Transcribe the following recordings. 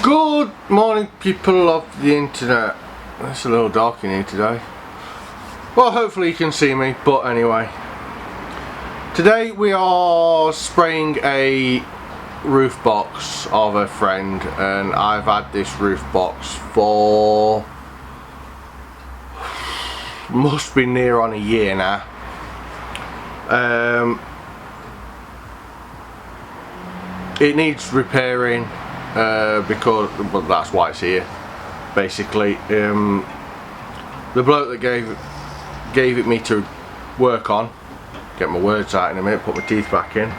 Good morning, people of the internet. It's a little dark in here today. Well, hopefully you can see me, but anyway. Today we are spraying a roof box of a friend, and I've had this roof box for must be near on a year now. It needs repairing because, well, that's why it's here basically. The bloke that gave it me to work on, get my words out in a minute, put my teeth back in,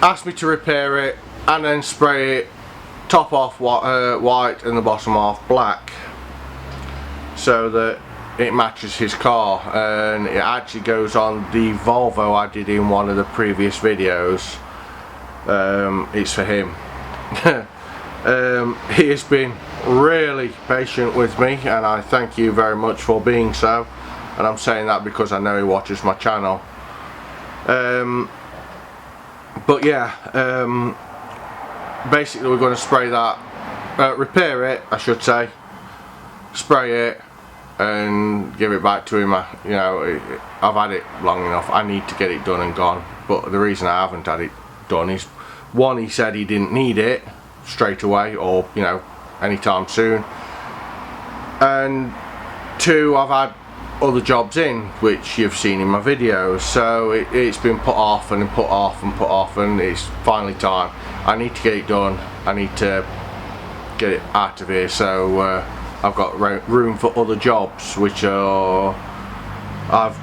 asked me to repair it and then spray it top off white and the bottom off black, so that it matches his car, and it actually goes on the Volvo I did in one of the previous videos. It's for him. He has been really patient with me, and I thank you very much for being so, and I'm saying that because I know he watches my channel. But yeah, basically we're going to spray that, repair it I should say, spray it and give it back to him. You know, I've had it long enough. I need to get it done and gone. But the reason I haven't had it done is, one, he said he didn't need it straight away, or you know, anytime soon, and two, I've had other jobs in which you've seen in my videos, so it's been put off and put off and put off, and it's finally time. I need to get it done. I need to get it out of here, so I've got room for other jobs, which are, I've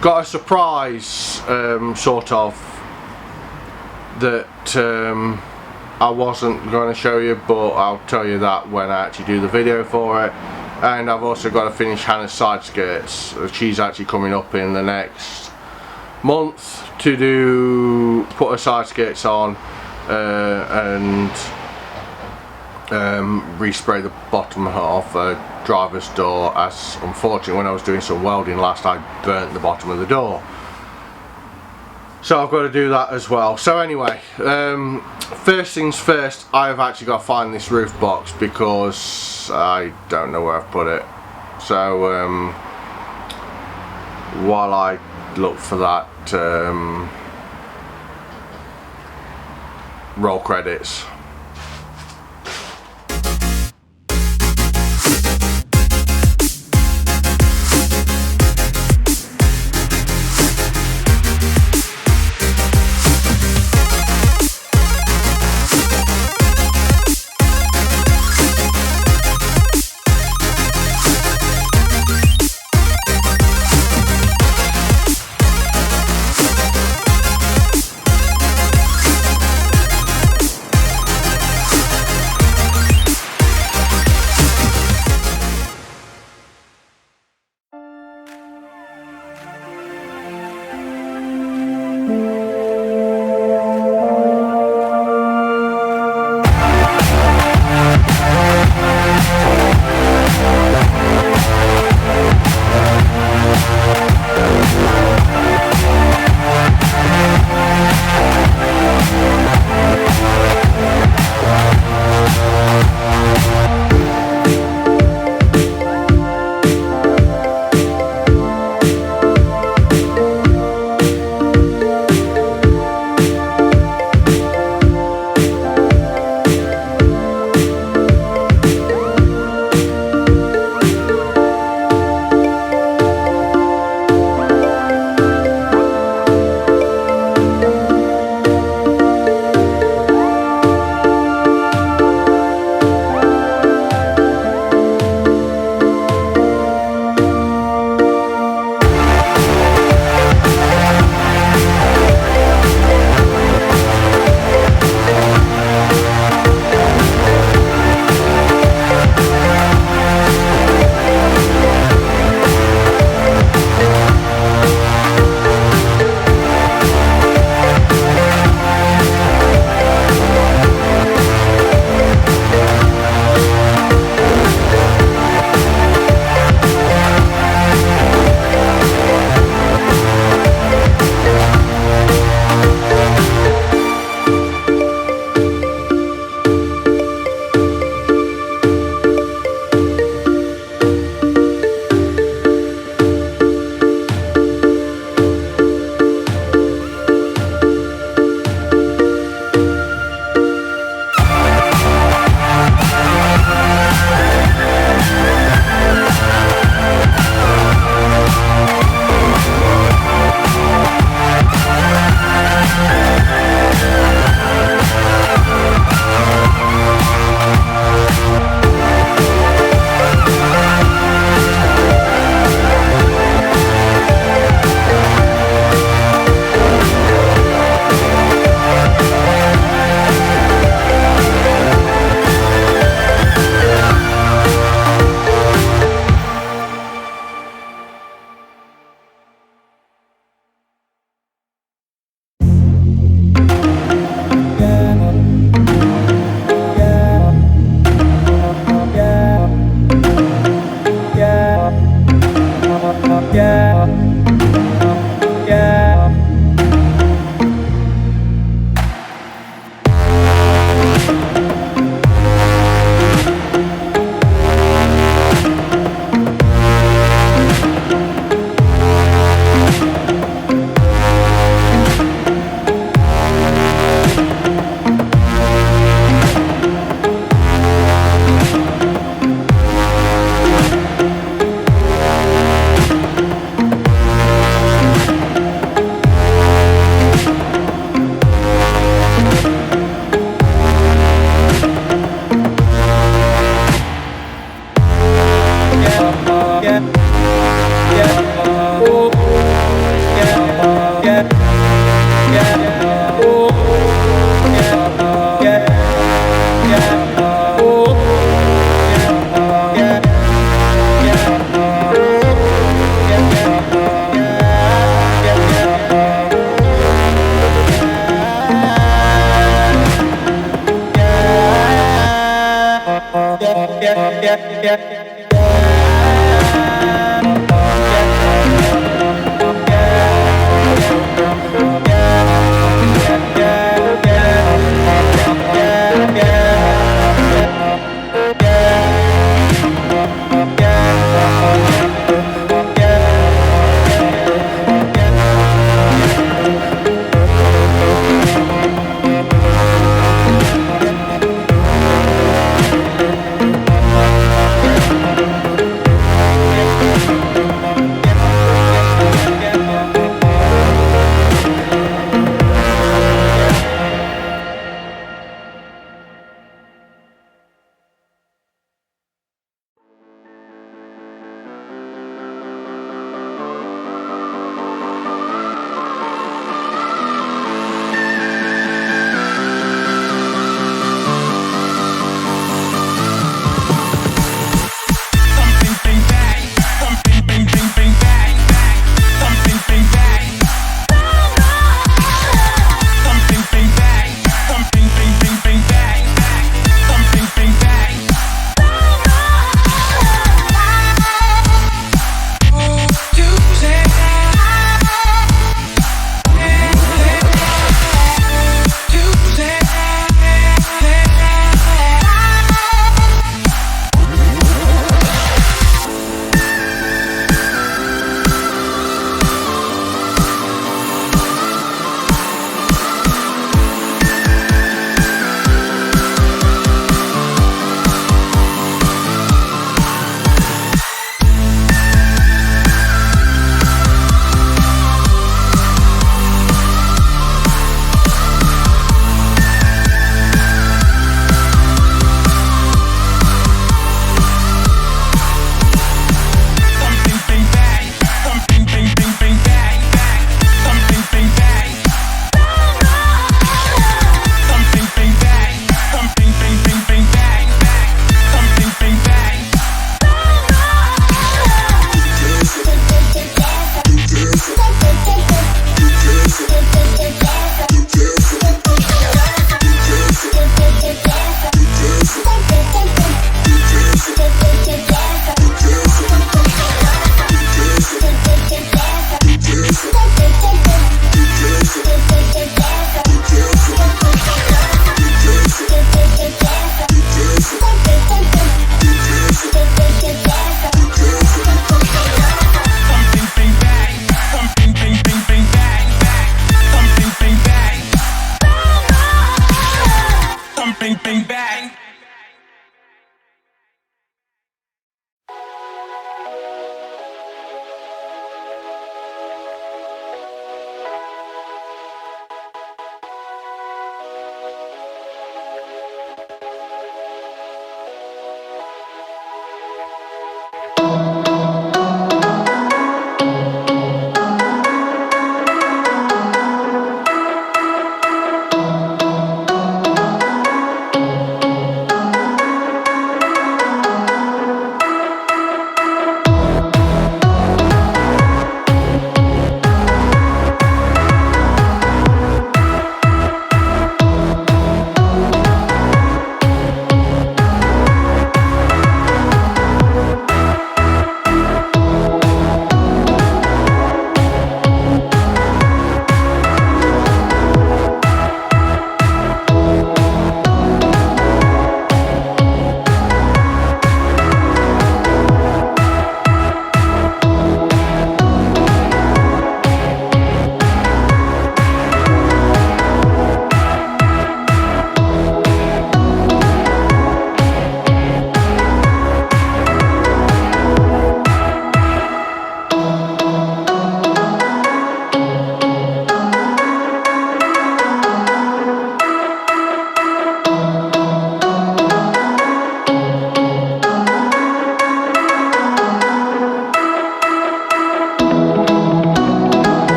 got a surprise sort of that I wasn't going to show you, but I'll tell you that when I actually do the video for it. And I've also got to finish Hannah's side skirts. She's actually coming up in the next month to put her side skirts on and respray the bottom of a driver's door, as unfortunately when I was doing some welding last I burnt the bottom of the door, so I've got to do that as well. So anyway, first things first, I've actually got to find this roof box because I don't know where I've put it. So while I look for that, roll credits. yeah.